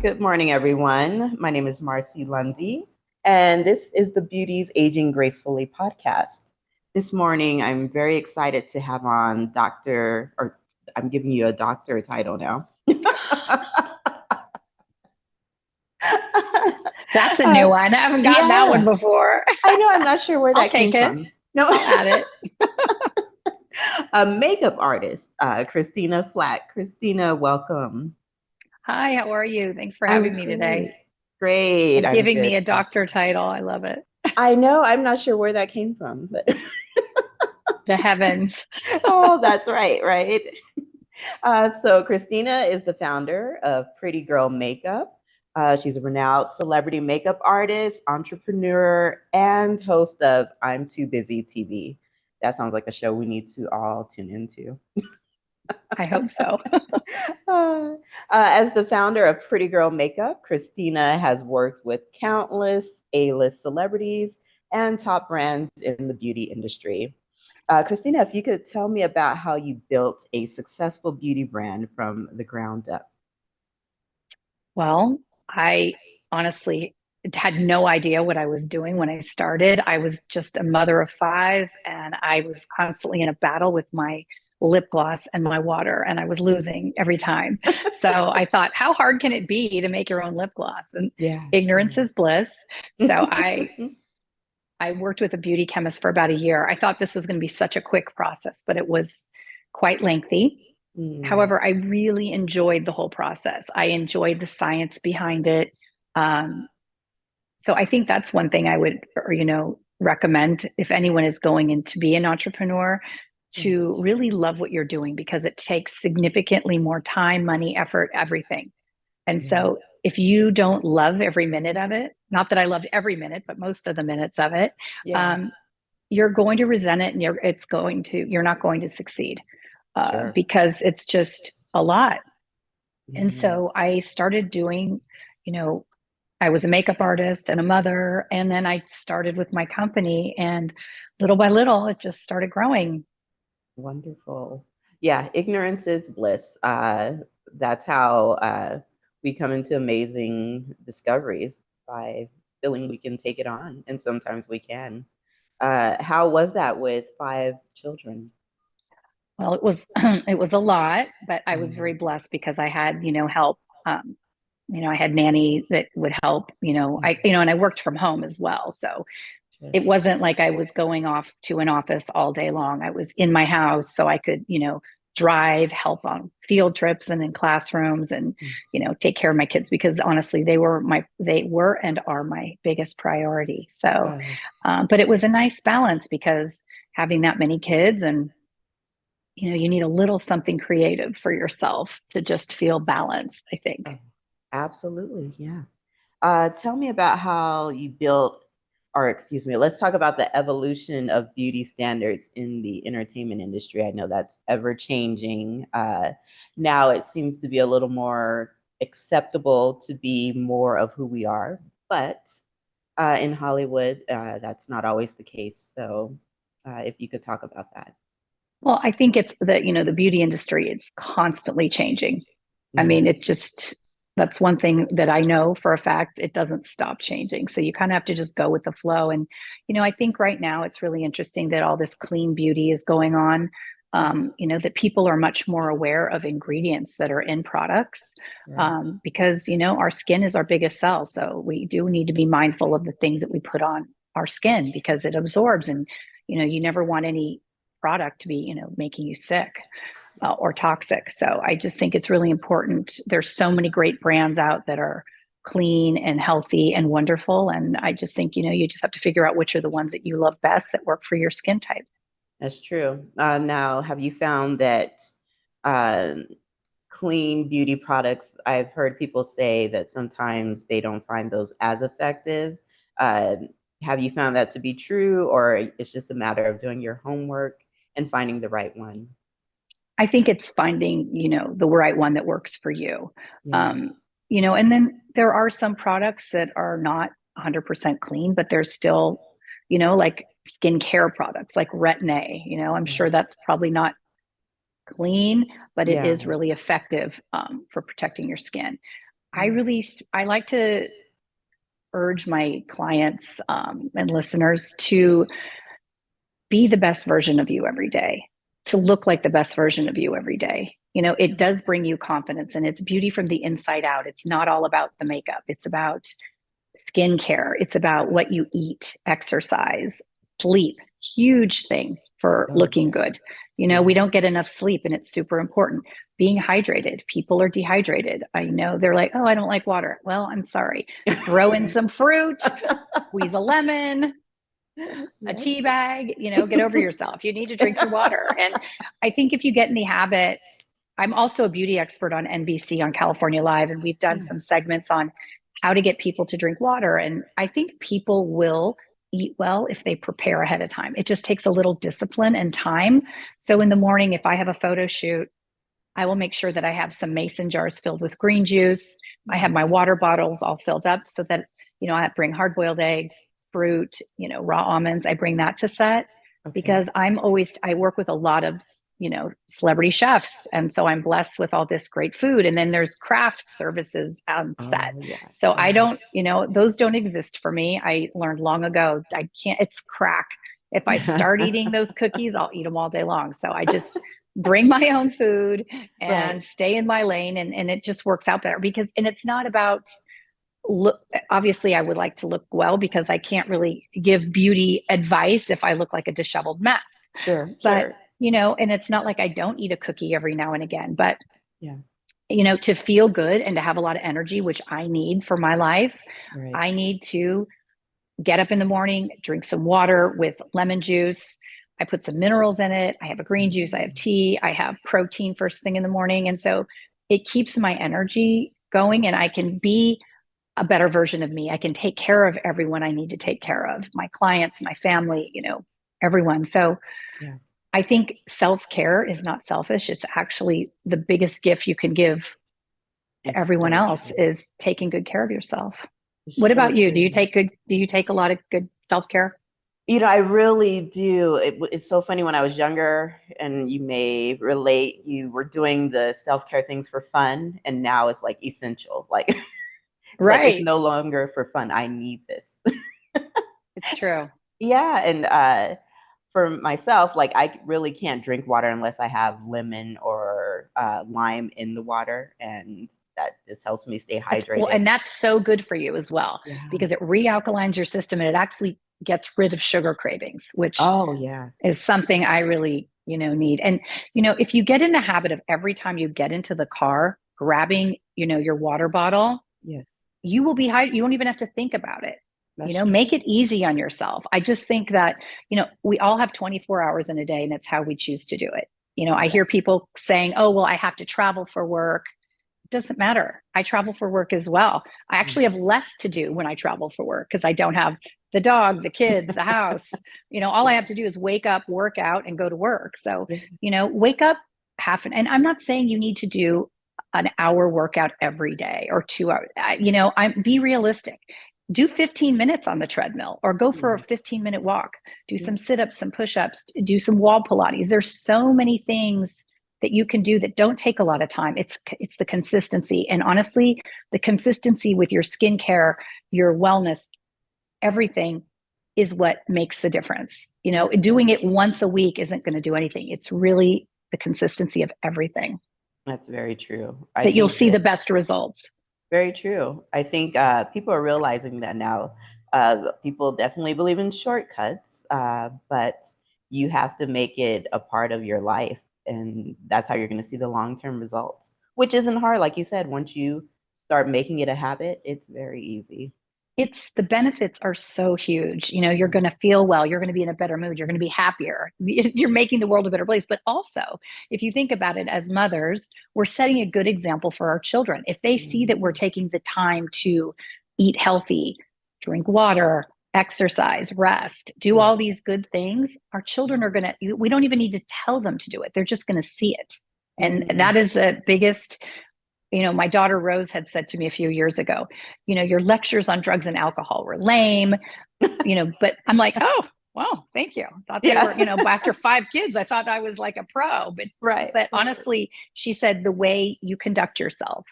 Good morning, everyone. My name is Marcy Lundy, and this is the Beauties Aging Gracefully podcast. This morning, I'm very excited to have on I'm giving you a doctor title now. That's a new one. I haven't gotten that one Yeah, before. I know. I'm not sure where I'll that take came it. from. No, I'll add it. a makeup artist, Christina Flach. Christina, welcome. Hi, how are you? Thanks for I'm having me today great. Great. and I'm giving good. me a Thank doctor title. I love it. I know. I'm not sure where that came from, but The heavens. oh, that's right, right? So Christina is the founder of Pretty Girl Makeup. She's a renowned celebrity makeup artist, entrepreneur, and host of I'm Too Busy TV. That sounds like a show we need to all tune into. I hope so. As the founder of Pretty Girl Makeup, Christina has worked with countless A-list celebrities and top brands in the beauty industry. Christina, if you could tell me about how you built a successful beauty brand from the ground up. Well, I honestly had no idea what I was doing when I started. I was just a mother of five, and I was constantly in a battle with my lip gloss and my water, and I was losing every time. So I thought, how hard can it be to make your own lip gloss? And Yeah. ignorance is bliss. So I Mm. I worked with a beauty chemist for about a year. I thought this was going to be such a quick process, but it was quite lengthy. However, I really enjoyed the whole process. I enjoyed the science behind it. Um, so I think that's one thing I would, recommend if anyone is going in to be an entrepreneur, to really love what you're doing, because it takes significantly more time, money, effort, everything. And Yes. so if you don't love every minute of it, not that I loved every minute, but most of the minutes of it, Yeah. um, you're going to resent it, and you're not going to succeed, Sure. because it's just a lot. And so Yes. I started doing, you know, I was a makeup artist and a mother, and then I started with my company, and little by little, it just started growing. Wonderful. Yeah, ignorance is bliss. That's how we come into amazing discoveries by feeling we can take it on, and sometimes we can. How was that with five children? Well, it was it was a lot, but I was very Mm. blessed because I had, help. I had nanny that would help, and I worked from home as well. So Sure. it wasn't like I was going off to an office all day long. I was in my house, so I could, drive, help on field trips and in classrooms, and, take care of my kids, because honestly, they were and are my biggest priority. So, Uh, but it was a nice balance, because having that many kids, and you need a little something creative for yourself to just feel balanced, I think. oh, absolutely, yeah. Tell me about how you built, or excuse me, let's talk about the evolution of beauty standards in the entertainment industry. I know that's ever changing. Now it seems to be a little more acceptable to be more of who we are, but in Hollywood, that's not always the case. So if you could talk about that. Well, I think it's that, the beauty industry is constantly changing. I mean, Mhm. it just, that's one thing that I know for a fact, it doesn't stop changing. So you kind of have to just go with the flow. And, I think right now it's really interesting that all this clean beauty is going on. That people are much more aware of ingredients that are in products, Right. because, our skin is our biggest cell. So we do need to be mindful of the things that we put on our skin, because it absorbs, and, you never want any product to be, making you sick, Yes. or toxic. So I just think it's really important. There's so many great brands out that are clean and healthy and wonderful. And I just think, you just have to figure out which are the ones that you love best that work for your skin type. That's true. Now, have you found that um, clean beauty products, I've heard people say that sometimes they don't find those as effective. Uh, have you found that to be true, or it's just a matter of doing your homework and finding the right one? I think it's finding, the right one that works for you. Yeah. Um, and then there are some products that are not 100% clean, but there's still, like skincare products like Retin-A. I'm sure that's probably not clean, but it Yeah. is really effective, for protecting your skin. Yeah. I like to urge my clients and listeners to be the best version of you every day, to look like the best version of you every day. It does bring you confidence, and it's beauty from the inside out. It's not all about the makeup. It's about skincare. It's about what you eat, exercise, sleep, huge thing for Oh, looking good. We yes. don't get enough sleep, and it's super important. Being hydrated. People are dehydrated. I know they're like, oh, I don't like water. Well, I'm sorry. Throw in some fruit, squeeze a lemon, a Yep. tea bag, get over yourself. You need to drink your water. And I think if you get in the habit, I'm also a beauty expert on NBC on California Live, and we've done Yeah. some segments on how to get people to drink water. And I think people will eat well if they prepare ahead of time. It just takes a little discipline and time. So in the morning, if I have a photo shoot, I will make sure that I have some mason jars filled with green juice. I have my water bottles all filled up so that, I bring hard boiled eggs, fruit, raw almonds. I bring that to set Okay. because I work with a lot of, celebrity chefs. And so I'm blessed with all this great food. And then there's craft services on set. Oh, yes. So I Yeah. don't, those don't exist for me. I learned long ago, it's crack. If I start eating those cookies, I'll eat them all day long. So I just bring my own food and Right. stay in my lane, and it just works out better and it's not about look. Obviously I would like to look well because I can't really give beauty advice if I look like a disheveled mess, Sure. but Sure. and it's not like I don't eat a cookie every now and again, but Yeah. to feel good and to have a lot of energy, which I need for my life, Right. I need to get up in the morning, drink some water with lemon juice. I put some minerals in it. I have a green juice. I have Mm. tea. I have protein first thing in the morning. And so it keeps my energy going, and I can be a better version of me. I can take care of everyone I need to take care of, my clients, my family, everyone. So Yeah. I think self care is not selfish. It's actually the biggest gift you can give to It's everyone so else true. is taking good care of yourself. It's What so about you? true. Do you take a lot of good self care? I really do. It's so funny when I was younger, and you may relate, you were doing the self care things for fun, and now it's like essential. Like, it's like it's Right. no longer for fun. I need this. It's true. Yeah. And for myself, like, I really can't drink water unless I have lemon or lime in the water. And that just helps me stay hydrated. And that's so good for you as well Yeah. because it realkalines your system and it actually gets rid of sugar cravings, which Oh, yeah. is something I really, need. And, if you get in the habit of every time you get into the car, grabbing, your water bottle, Yes. you will be high. You won't even have to think about it. That's true. Make it easy on yourself. I just think that, we all have 24 hours in a day and it's how we choose to do it. I hear Yes. people saying, oh, well, I have to travel for work. It doesn't matter. I travel for work as well. I actually have less to do when I travel for work because I don't have the dog, the kids, the house. All I Yeah. have to do is wake up, work out, and go to work. So, Yeah. wake up and I'm not saying you need to do an hour workout every day or 2 hours. Be realistic. Do 15 minutes on the treadmill or go for a Yeah. 15-minute walk. Do Yeah. some sit-ups, some push-ups, do some wall Pilates. There's so many things that you can do that don't take a lot of time. It's the consistency. And honestly, the consistency with your skincare, your wellness, everything is what makes the difference. That's Doing very it true. once a week isn't going to do anything. It's really the consistency of everything That's very true. I that you'll think see that the best results. very true. I think people are realizing that now. People definitely believe in shortcuts, but you have to make it a part of your life. And that's how you're going to see the long term results, which isn't hard. Like you said, once you start making it a habit, it's very easy. It's the benefits are so huge. You're going to feel well, you're going to be in a better mood, you're going to be happier. You're making the world a better place. But also, if you think about it, as mothers, we're setting a good example for our children. If they see that we're Mhm. taking the time to eat healthy, drink water, exercise, rest, do all Yes. these good things, our children are going to, we don't even need to tell them to do it. They're just going to see it. And Mm. that is the biggest. My daughter Rose had said to me a few years ago, your lectures on drugs and alcohol were lame, but I'm like, oh, well, thank you. Thought they were, Yeah. after 5 kids, I thought I was like a pro. But Right. but Right. honestly, she said the way you conduct yourself,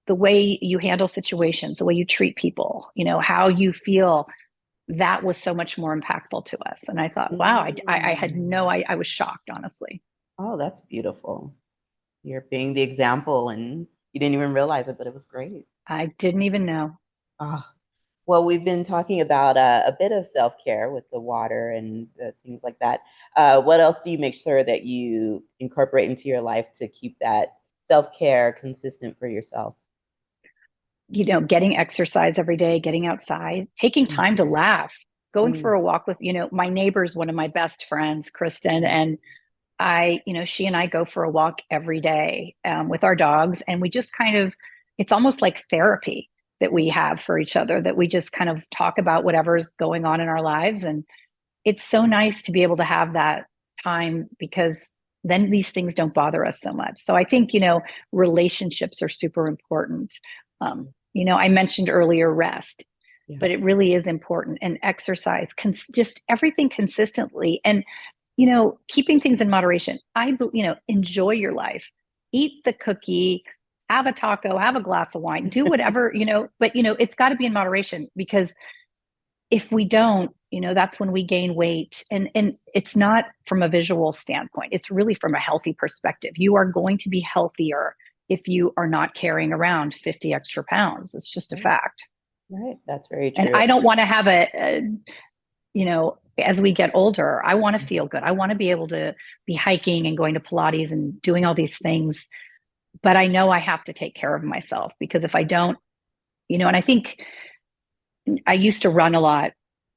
the way you handle situations, the way you treat people, how you feel, that was so much more impactful to us. And I thought, wow, I had I was shocked, honestly. Oh, that's beautiful. You're being the example and you didn't even realize it, but it was great. I didn't even know. Ah, well, we've been talking about a bit of self-care with the water and things like that. What else do you make sure that you incorporate into your life to keep that self-care consistent for yourself? Getting exercise every day, getting outside, taking time to laugh, going for Mm, a walk with, my neighbor's one of my best friends, Kristen, mm, and she and I go for a walk every day with our dogs, and we just kind of, it's almost like therapy that we have for each other, that we just kind of talk about whatever's going on in our lives. And it's so nice to be able to have that time, because then these things don't bother us so much. So I think, relationships are super important. I mentioned earlier rest, yeah. but it really is important. And exercise, just everything consistently. And keeping things in moderation. Enjoy your life, eat the cookie, have a taco, have a glass of wine, do whatever, but it's got to be in moderation, because if we don't, that's when we gain weight. And it's not from a visual standpoint, it's really from a healthy perspective. You are going to be healthier if you are not carrying around 50 extra pounds. It's just a Right. fact. Right. That's very And true. I don't want to have as we get older, I want to feel good. I want to be able to be hiking and going to Pilates and doing all these things. But I know I have to take care of myself, because if I don't, and I think I used to run a lot,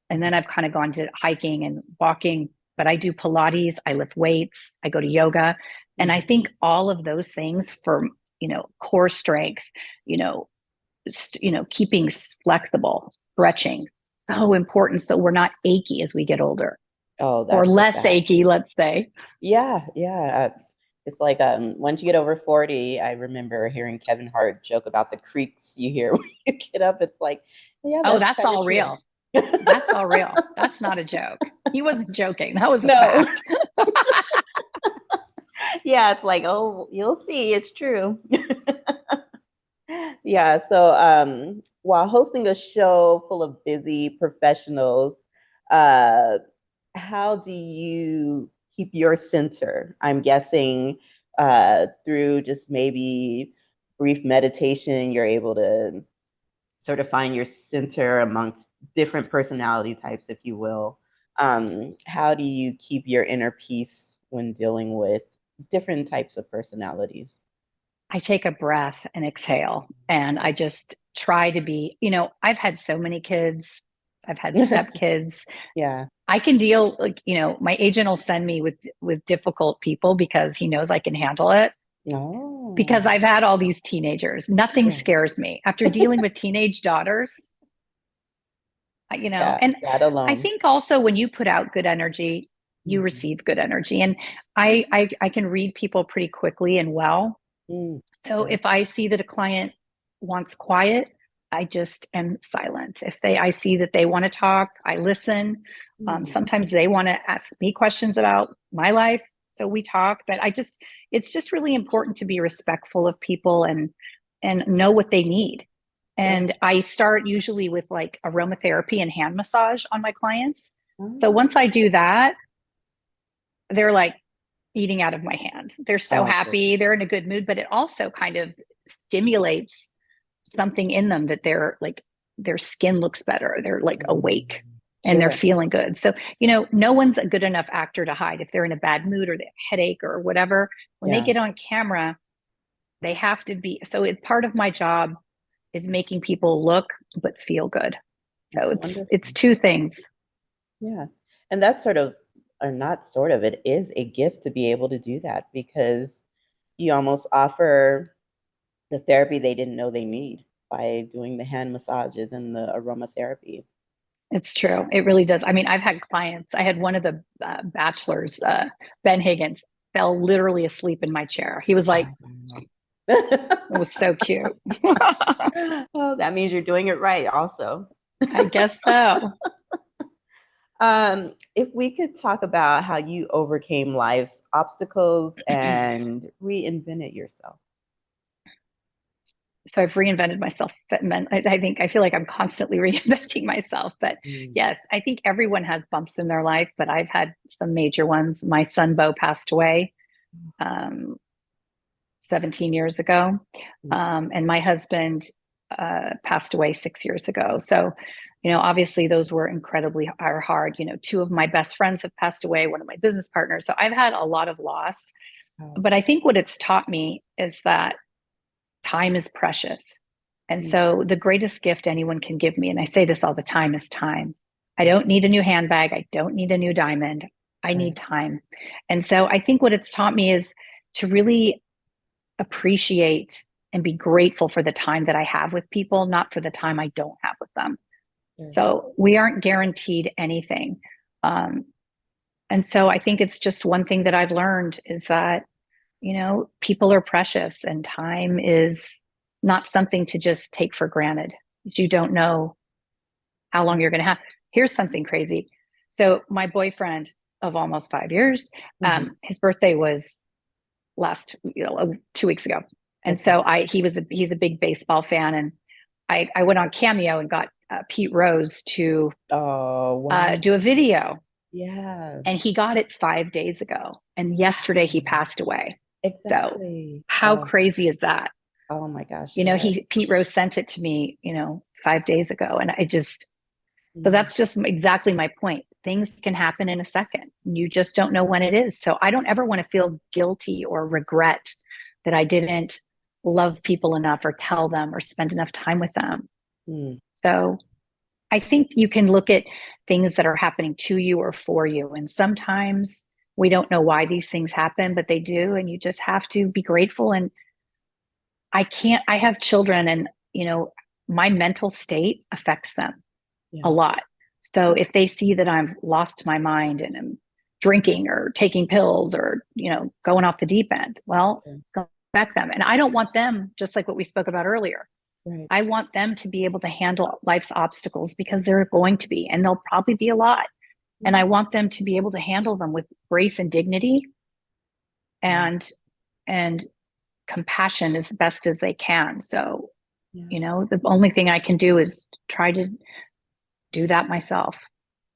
and then I've kind of gone to hiking and walking, but I do Pilates, I lift weights, I go to yoga. And I Mhm. think all of those things for, core strength, you know, keeping flexible, stretching, so important. So we're not achy as we get older, Oh, or that is a less fact. achy, let's say. Yeah, yeah. It's like once you get over 40, I remember hearing Kevin Hart joke about the creaks you hear when you get up. It's like, yeah, Oh, that's that's kind of all true. real. That's all real. That's not a joke. He wasn't joking. That was a No. fact. Yeah, it's like, oh, you'll see, it's true. Yeah, so while hosting a show full of busy professionals, uh, how do you keep your center? I'm guessing through just maybe brief meditation, you're able to sort of find your center amongst different personality types, if you will. How do you keep your inner peace when dealing with different types of personalities? I take a breath and exhale, and I just try to be, I've had so many kids. I've had stepkids. Yeah. I can deal, like, my agent will send me with difficult people because he knows I can handle it, because Oh, I've had all these teenagers. Nothing yeah. scares me. After dealing with teenage daughters, Yeah, and that I alone. think also when you put out good energy, you Mhm. receive good energy. And I can read people pretty quickly and well. Mm, So good. if I see that a client wants quiet, I just am silent. If I see that they want to talk, I listen. Mm, Sometimes they want to ask me questions about my life, so we talk. But it's just really important to be respectful of people, and know what they need. sure. And I start usually with like aromatherapy and hand massage on my clients. So Oh, once I do that, they're like eating out of my hand. They're so oh, good. happy, they're in a good mood, but it also kind of stimulates something in them, that they're like, their skin looks better, they're like awake, Mm, and they're sure. feeling good. So, no one's a good enough actor to hide. If they're in a bad mood or they have a headache or whatever, when they Yeah, get on camera, they have to be. So it's part of my job is making people look but feel good. So that's it's wonderful. two things. Yeah. And that's sort of, or not sort of, it is a gift to be able to do that because you almost offer the therapy they didn't know they need by doing the hand massages and the aromatherapy. It's true. It really does. I mean, I've had clients. I had one of the bachelors, Ben Higgins, fell literally asleep in my chair. He was like, Oh, wow. it was so cute. Oh, that means you're doing it right also. I guess so. If we could talk about how you overcame life's obstacles and reinvented yourself. so I've reinvented myself. I think I feel like I'm constantly reinventing myself. But Mm. yes, I think everyone has bumps in their life, but I've had some major ones. My son Bo passed away um, 17 years ago, and my husband passed away 6 years ago. So, obviously those were incredibly hard. Two of my best friends have passed away. One of my business partners. So I've had a lot of loss. Wow. But I think what it's taught me is that time is precious. And Mm. so the greatest gift anyone can give me, and I say this all the time, is time. I Yes. don't need a new handbag. I don't need a new diamond. I Right. need time. And so I think what it's taught me is to really appreciate and be grateful for the time that I have with people, not for the time I don't have with them. Sure. So we aren't guaranteed anything. Um, and so I think it's just one thing that I've learned is that people are precious and time is not something to just take for granted. You don't know how long you're going to have. Here's something crazy. So my boyfriend of almost 5 years, Mm-hmm. his birthday was last, 2 weeks ago. And Okay. so he's a big baseball fan. And I went on Cameo and got Pete Rose to Oh, wow. do a video, Yeah. and he got it 5 days ago. And yesterday he Wow. passed away. So Exactly. how Oh, crazy is that? oh my gosh. Yes. Pete Rose sent it to me, 5 days ago. And so Mm. that's just exactly my point. Things can happen in a second. You just don't know when it is. So I don't ever want to feel guilty or regret that I didn't love people enough or tell them or spend enough time with them. Mm. So I think you can look at things that are happening to you or for you. And sometimes we don't know why these things happen, but they do. And you just have to be grateful. And I have children, and, my mental state affects them a Yeah. lot. So if they see that I've lost my mind and I'm drinking or taking pills or, going off the deep end, well, Sure. it's going to affect them. And I don't want them, just like what we spoke about earlier, Right. I want them to be able to handle life's obstacles because they're going to be, and they'll probably be a lot. And I Yeah. want them to be able to handle them with grace and dignity Yes. and and compassion as best as they can. So, Yeah. the only thing I can do is try to do that myself.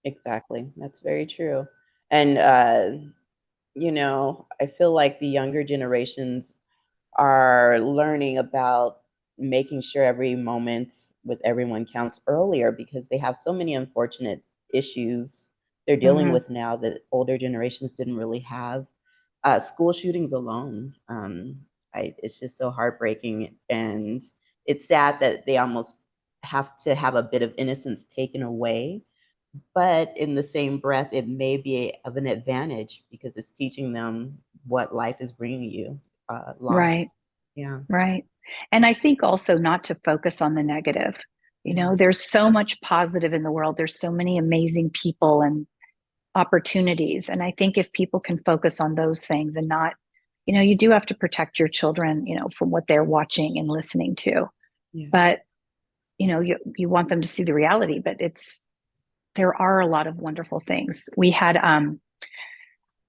Exactly. That's very true. And I feel like the younger generations are learning about making sure every moment with everyone counts earlier because they have so many unfortunate issues they're dealing Mm-hmm. with now that older generations didn't really have. School shootings alone, it's just so heartbreaking, and it's sad that they almost have to have a bit of innocence taken away. But in the same breath, it may be of an advantage because it's teaching them what life is bringing you, loss. Right. Yeah. Right. And I think also not to focus on the negative. Yeah. There's so much positive in the world. There's so many amazing people and opportunities. And I think if people can focus on those things and not, you do have to protect your children, from what they're watching and listening to. Yes. But, you want them to see the reality, but there are a lot of wonderful things. We had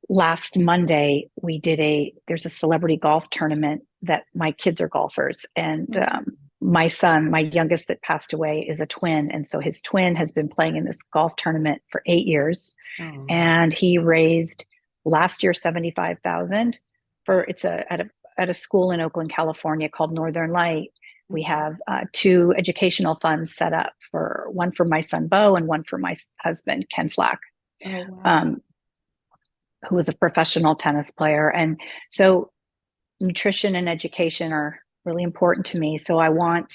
last Monday, there's a celebrity golf tournament that my kids are golfers. And Oh. my son, my youngest that passed away, is a twin. And so his twin has been playing in this golf tournament for 8 years. Oh. And he raised last year 75,000 for at a school in Oakland, California called Northern Light. We Okay. have two educational funds set up, for one for my son Bo and one for my husband Ken Flach. Oh, wow. Um, who was a professional tennis player. And so nutrition and education are really important to me. So I want,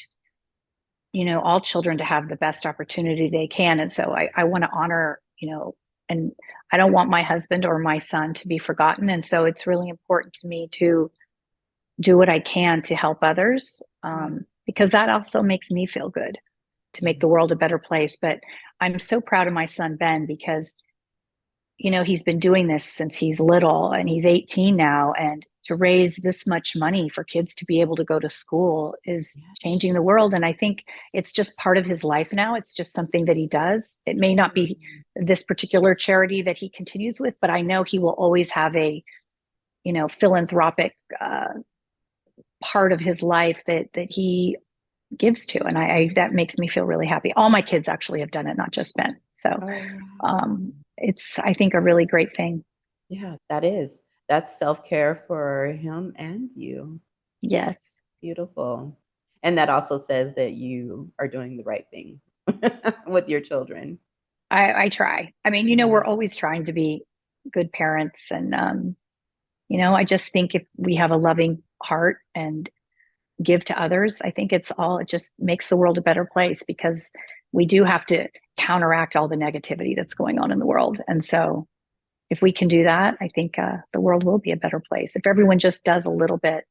all children to have the best opportunity they can. And so I want to honor, and I don't want my husband or my son to be forgotten. And so it's really important to me to do what I can to help others, Right. because that also makes me feel good, to make Yeah. the world a better place. But I'm so proud of my son, Ben, because he's been doing this since he's little, and he's 18 now. And to raise this much money for kids to be able to go to school is Yeah. changing the world. And I think it's just part of his life now. It's just something that he does. It may not be this particular charity that he continues with, but I know he will always have a, philanthropic part of his life that he gives to. And I that makes me feel really happy. All my kids actually have done it, not just Ben. So Oh, it's, I think, a really great thing. yeah, that is. That's self-care for him and you. Yes. Beautiful. And that also says that you are doing the right thing with your children. I try. I mean, we're always trying to be good parents. And, I just think if we have a loving heart and give to others, I think it just makes the world a better place, because we do have to counteract all the negativity that's going on in the world. And so if we can do that, I think the world will be a better place if everyone just does a little bit.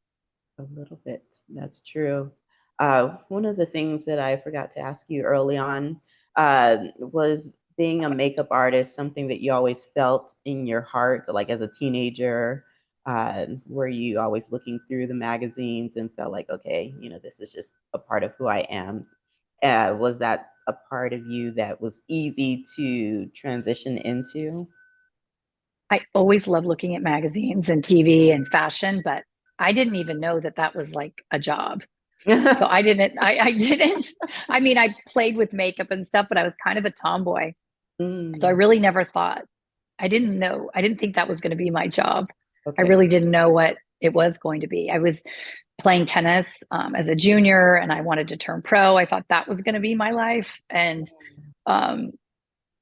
A little bit. That's true. One of the things that I forgot to ask you early on was being a makeup artist, something that you always felt in your heart, like as a teenager. Were you always looking through the magazines and felt like, okay, this is just a part of who I am? Was that a part of you that was easy to transition into? I always love looking at magazines and TV and fashion, but I didn't even know that that was like a job. So I didn't, I mean, I played with makeup and stuff, but I was kind of a tomboy. So I Mm, really never thought, I didn't think that was going to be my job. I okay. really didn't know what it was going to be. I was playing tennis as a junior, and I wanted to turn pro. I thought that was going to be my life. Um,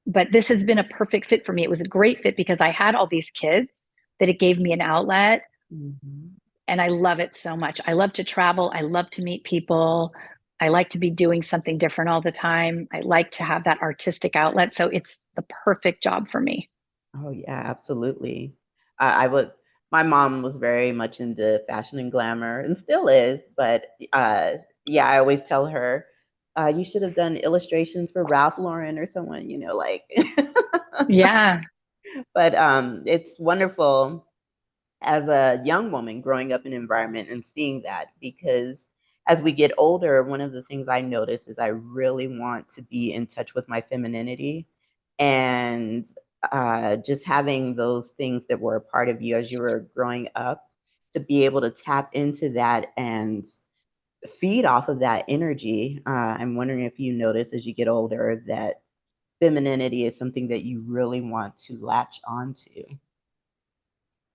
but this has been a perfect fit for me. It was a great fit because I had all these kids that it gave me an outlet, Mhm. and I love it so much. I love to travel. I love to meet people. I like to be doing something different all the time. I like to have that artistic outlet. So it's the perfect job for me. Oh yeah, absolutely. I would. My mom was very much into fashion and glamour, and still is. But yeah, I always tell her, you should have done illustrations for Ralph Lauren or someone, like. Yeah. But it's wonderful as a young woman growing up in an environment and seeing that, because as we get older, one of the things I notice is I really want to be in touch with my femininity, and just having those things that were a part of you as you were growing up, to be able to tap into that and feed off of that energy. I'm wondering if you notice as you get older that femininity is something that you really want to latch onto.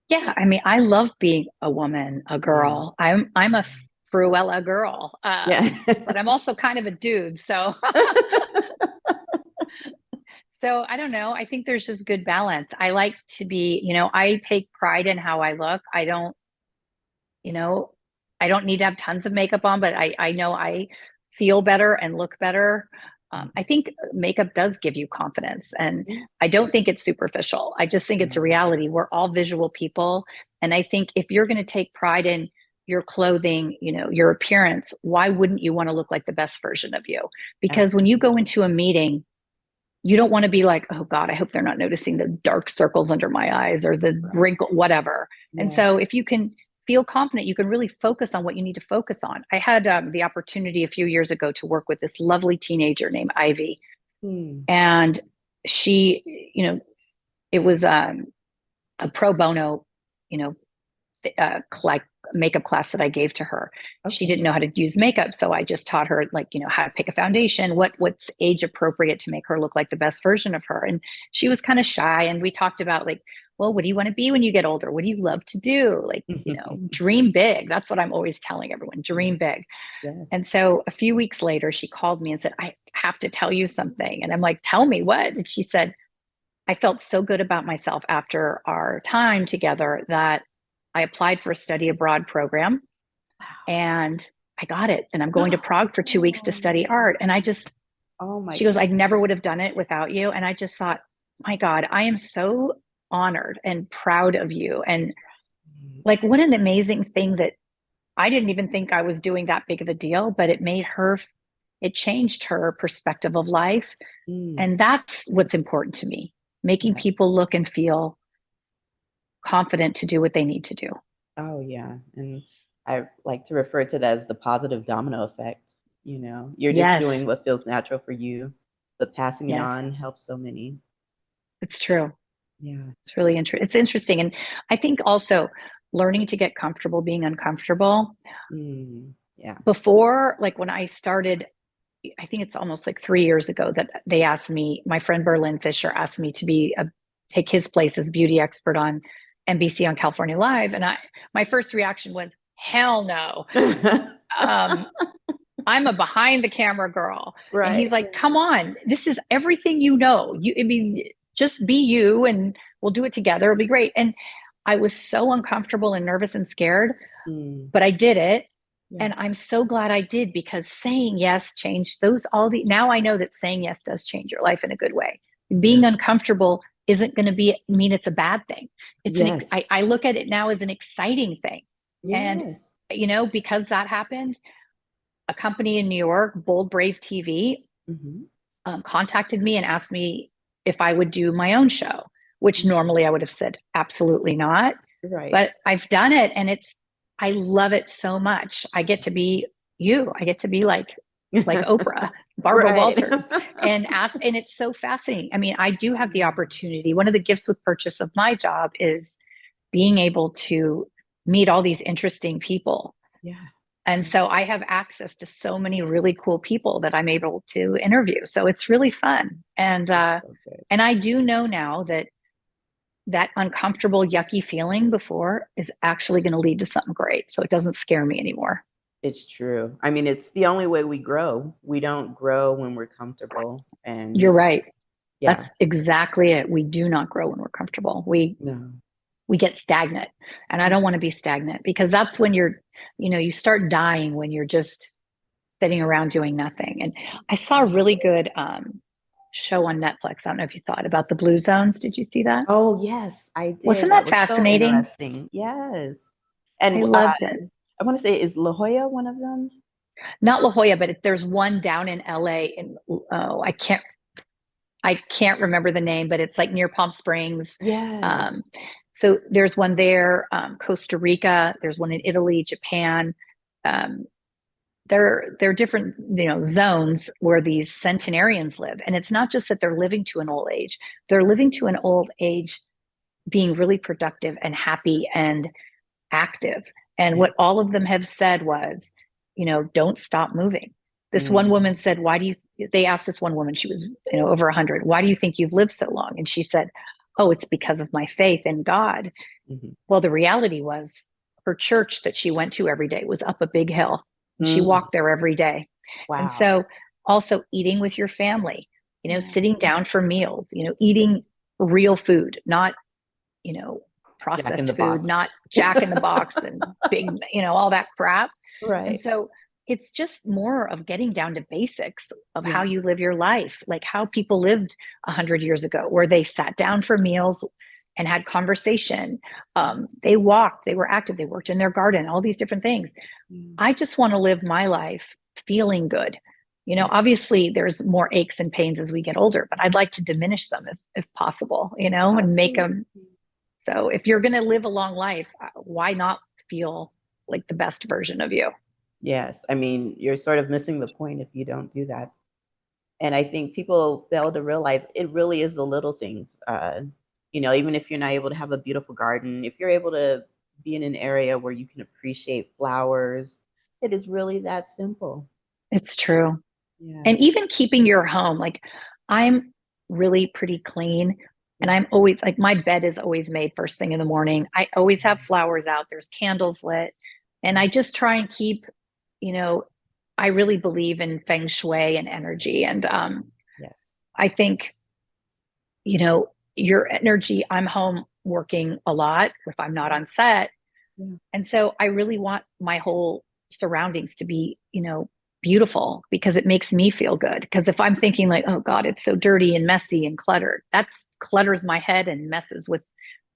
Yeah. I mean, I love being a woman, a Yeah. girl. I'm a Fruella girl. Yeah. But I'm also kind of a dude. So so I don't know. I think there's just good balance. I like to be, I take pride in how I look. You know, I don't need to have tons of makeup on, but I know I feel better and look better. I think makeup does give you confidence, and Yes. I don't think it's superficial. I just think it's a No, reality. We're all visual people. And I think if you're going to take pride in your clothing, your appearance, why wouldn't you want to look like the best version of you? Because when you absolutely. go into a meeting, you don't want to be like, oh God, I hope they're not noticing the dark circles under my eyes or the Right. wrinkle, whatever. And Yeah. so if you can feel confident, you can really focus on what you need to focus on. I had the opportunity a few years ago to work with this lovely teenager named Ivy. Hmm. And she, it was a pro bono, you know, like makeup class that I gave to her. She Okay. didn't know how to use makeup, so I just taught her, like, how to pick a foundation, what's age appropriate to make her look like the best version of her. And she was kind of shy, and we talked about, like, well, what do you want to be when you get older? What do you love to do? Like, dream big. That's what I'm always telling everyone. Dream Yes. big. Yes. And so a few weeks later, she called me and said, I have to tell you something. And I'm like, tell me what? And she said, I felt so good about myself after our time together that I applied for a study abroad program and I got it. And I'm going to Prague for 2 weeks to study art. And Oh my she goes, I goodness. never would have done it without you. And I just thought, my God, I am so honored and proud of you. And like, what an amazing thing that I didn't even think I was doing that big of a deal, but it changed her perspective of life. Mm, And that's what's important to me, making yes. people look and feel confident to do what they need to do. Oh yeah. And I like to refer to that as the positive domino effect. You're just doing Yes, what feels natural for you, but passing it yes, on helps so many. it's true. Yeah. It's really it's interesting. And I think also learning to get comfortable being uncomfortable. Yeah. Before, like when I started, I think it's almost like 3 years ago that they asked me, my friend Berlin Fisher asked me to take his place as beauty expert on NBC on California Live. And my first reaction was, hell no. Um, I'm a behind the camera girl. And he's Right. like, come on, this is everything you know. I mean, just be you and we'll do it together. It'll be great. And I was so uncomfortable and nervous and scared, but I did it. Yeah. And I'm so glad I did, because saying yes changed now I know that saying yes does change your life in a good way. Being Yeah. uncomfortable isn't going to mean it's a bad thing. Yes. I look at it now as an exciting thing. And, Yes. because that happened, a company in New York, Bold Brave TV, contacted me and asked me if I would do my own show, which normally I would have said absolutely not. Right. But I've done it, and I love it so much. I get to be you. I get to be like Oprah, Barbara Right. Walters, and it's so fascinating. I mean, I do have the opportunity. One of the gifts with purchase of my job is being able to meet all these interesting people. Yeah. And so I have access to so many really cool people that I'm able to interview. So it's really fun. So And I do know now that that uncomfortable, yucky feeling before is actually going to lead to something great. So it doesn't scare me anymore. It's true. I mean, it's the only way we grow. We don't grow when we're comfortable. And You're right. yeah, That's exactly it. We do not grow when we're comfortable. no. We get stagnant. And I don't want to be stagnant, because that's when you start dying when you're just sitting around doing nothing. And I saw a really good show on Netflix. I don't know if you thought about the Blue Zones. Did you see that? Oh, yes, I Wasn't did. That that was so fascinating? interesting. Yes. I And loved it. I want to say, is La Jolla one of them? Not La Jolla, but there's one down in LA. And oh, I can't remember the name, but it's like near Palm Springs. Yes. Um, so there's one there, Costa Rica. There's one in Italy, Japan. Um, they're different, zones where these centenarians live, and it's not just that they're living to an old age; they're living to an old age, being really productive and happy and active. And what Yes. all of them have said was, don't stop moving. This one Mm, woman said, they asked this one woman, she was, over 100, why do you think you've lived so long? And she said, oh, it's because of my faith in God. mhm. Well, the reality was her church that she went to every day was up a big hill, and she Mm, walked there every day. And wow. so also eating with your family, Yeah. sitting down for meals, eating real food, not you know, Jack in processed the food, Box. not Jack in the Box and big, all that crap. And Right. so it's just more of getting down to basics of Yeah. how you live your life, like how people lived 100 years ago, where they sat down for meals and had conversation. They walked, they were active, they worked in their garden, all these different things. Mm, I just want to live my life feeling good. yes. Obviously there's more aches and pains as we get older, but I'd like to diminish them if possible, and make Absolutely. them. So if you're going to live a long life, why not feel like the best version of you? Yes. I mean, you're sort of missing the point if you don't do that. And I think people fail to realize it really is the little things. Even if you're not able to have a beautiful garden, if you're able to be in an area where you can appreciate flowers, it is really that simple. It's true. Yeah. And even keeping your home, like I'm really pretty clean, and Yeah. I'm always like, my bed is always made first thing in the morning. I always have flowers out, there's candles lit. And I just try and keep, you know, I really believe in feng shui and energy. And Yes. I think, your energy, I'm home working a lot if I'm not on set. Yeah. And so I really want my whole surroundings to be, beautiful, because it makes me feel good. Because if I'm thinking like, oh God, it's so dirty and messy and cluttered, that's clutters my head and messes with,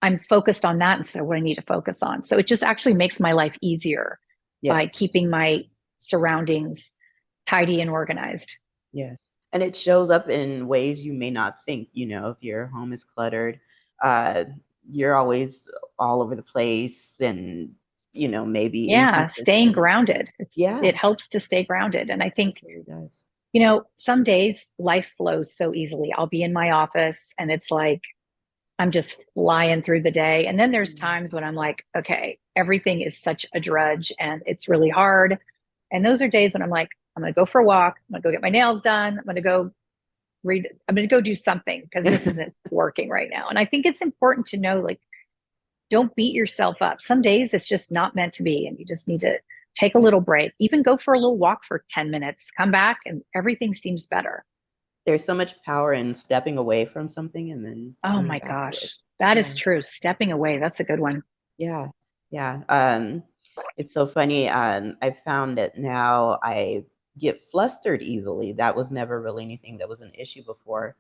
I'm focused on that instead of what I need to focus on. So it just actually makes my life easier by Yes. keeping my surroundings tidy and organized. Yes. And it shows up in ways you may not think, if your home is cluttered, uh, you're always all over the place and, maybe Yeah, staying inconsistent. grounded. Yeah, It helps to stay grounded. And I it think, really does. some days life flows so easily. I'll be in my office and it's like I'm just flying through the day. And then there's times when I'm like, okay, everything is such a drudge and it's really hard. And those are days when I'm like, I'm going to go for a walk. I'm going to go get my nails done. I'm going to go read. I'm going to go do something because this isn't working right now. And I think it's important to know, like, don't beat yourself up. Some days it's just not meant to be. And you just need to take a Yeah. little break, even go for a little walk for 10 minutes, come back, and everything seems better. There's so much power in stepping away from something and then Oh coming my back to it. gosh. That is Yeah. true. Stepping away. That's a good one. Yeah. Yeah. It's so funny. I found that now I get flustered easily. That was never really anything that was an issue before.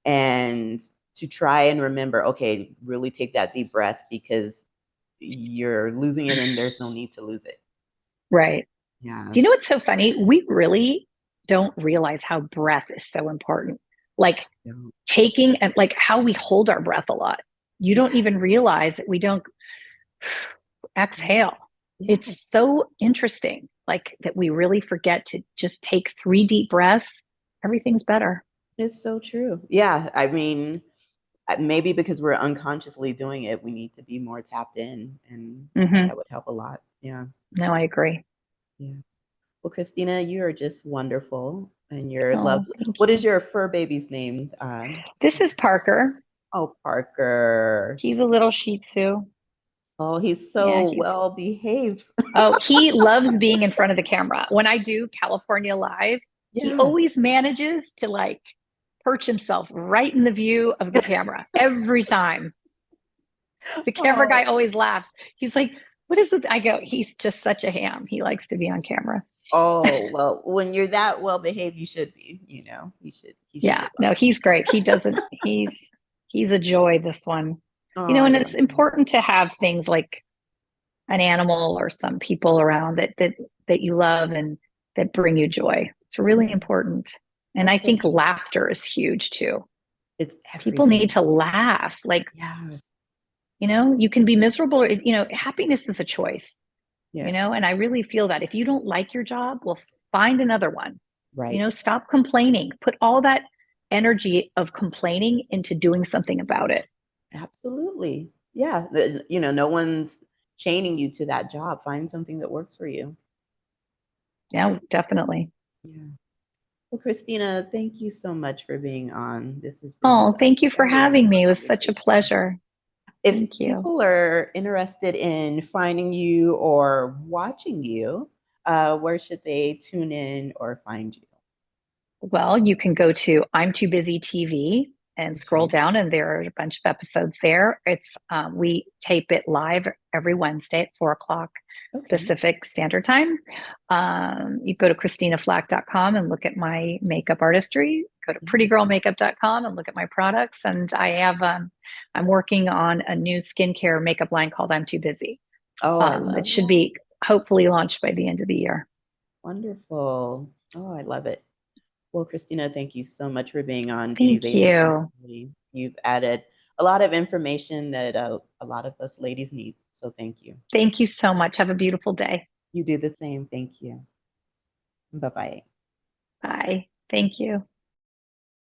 And to try and remember, okay, really take that deep breath because you're losing it and there's no need to lose it. Right. Yeah. Do you know what's so funny? We really don't realize how breath is so important. Like Yeah. taking and like how we hold our breath a lot. You don't even Yes. realize that we don't Yeah. exhale. Yes. It's so interesting, like that we really forget to just take 3 deep breaths. Everything's better. It's so true. Yeah. I mean, maybe because we're unconsciously doing it, we need to be more tapped in, and that Mm-hmm. would help a lot. Yeah. No, I agree. Yeah. Well, Christina, you are just wonderful and you're Oh, lovely. thank What is you. your fur baby's name? This is Parker. Oh, Parker. He's a little Shih Tzu. Oh, he's Yeah, so he's well behaved. Oh, he loves being in front of the camera. When I do California Live, he Yeah. always manages to like perch himself right in the view of the camera every time. The camera guy Oh, always laughs. He's like, "What is with?" I go, "He's just such a ham. He likes to be on camera." oh, well, when you're that well behaved, you should be, he should Yeah, get no, loved. he's great. He doesn't. He's a joy. This one, Oh, I and love it's him. important to have things like an animal or some people around that you love and that bring you joy. It's really Yeah, important. And I that's so think true. laughter is huge too. It's People need everything. to laugh. Like, Yeah. you can be miserable or, happiness is a choice, Yes. and I really feel that if you don't like your job, well, find another one. Right. Stop complaining. Put all that energy of complaining into doing something about it. Absolutely. Yeah. No one's chaining you to that job. Find something that works for you. Yeah, definitely. Yeah. Well, Christina, thank you so much for being on. This has been Oh, thank you a for very having wonderful me. It was such a conversation. pleasure. If Thank you. people are interested in finding you or watching you, where should they tune in or find you? Well, you can go to I'm Too Busy TV and scroll Okay. down, and there are a bunch of episodes there. It's we tape it live every Wednesday at 4 o'clock Okay. Pacific Standard Time. You go to ChristinaFlach.com and look at my makeup artistry. Go to Yeah. PrettyGirlMakeup.com and look at my products. And I'm working on a new skincare makeup line called I'm Too Busy. Oh, I It love should that. be hopefully launched by the end of the year. Wonderful. Oh, I love it. Well, Christina, thank you so much for being on Beauties Thank Age and you. Gracefully. You've added a lot of information that a lot of us ladies need. So thank you. Thank you so much. Have a beautiful day. You do the same. Thank you. Bye bye. Bye. Thank you.